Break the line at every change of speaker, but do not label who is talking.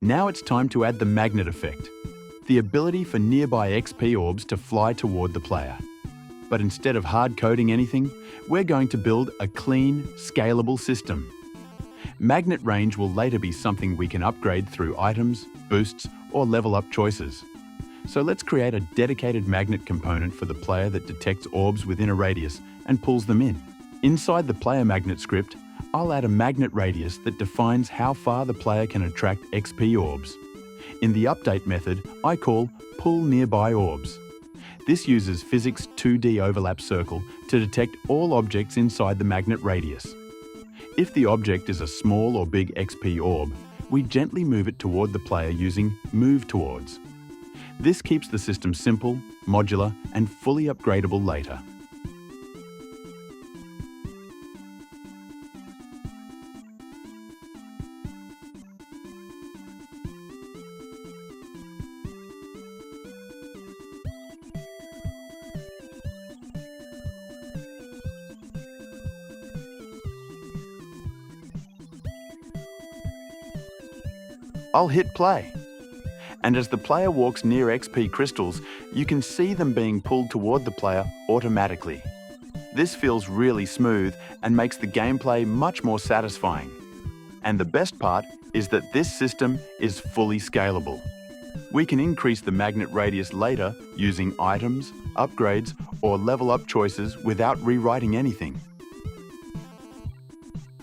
Now it's time to add the magnet effect, the ability for nearby XP orbs to fly toward the player. But instead of hard coding anything, we're going to build a clean, scalable system. Magnet range will later be something we can upgrade through items, boosts, or level up choices. So let's create a dedicated magnet component for the player that detects orbs within a radius and pulls them in. Inside the player magnet script, I'll add a magnet radius that defines how far the player can attract XP orbs. In the update method, I call pull nearby orbs. This uses physics 2D overlap circle to detect all objects inside the magnet radius. If the object is a small or big XP orb, we gently move it toward the player using move towards. This keeps the system simple, modular, and fully upgradable later. I'll hit play. And as the player walks near XP crystals, you can see them being pulled toward the player automatically. This feels really smooth and makes the gameplay much more satisfying. And the best part is that this system is fully scalable. We can increase the magnet radius later using items, upgrades, or level up choices without rewriting anything.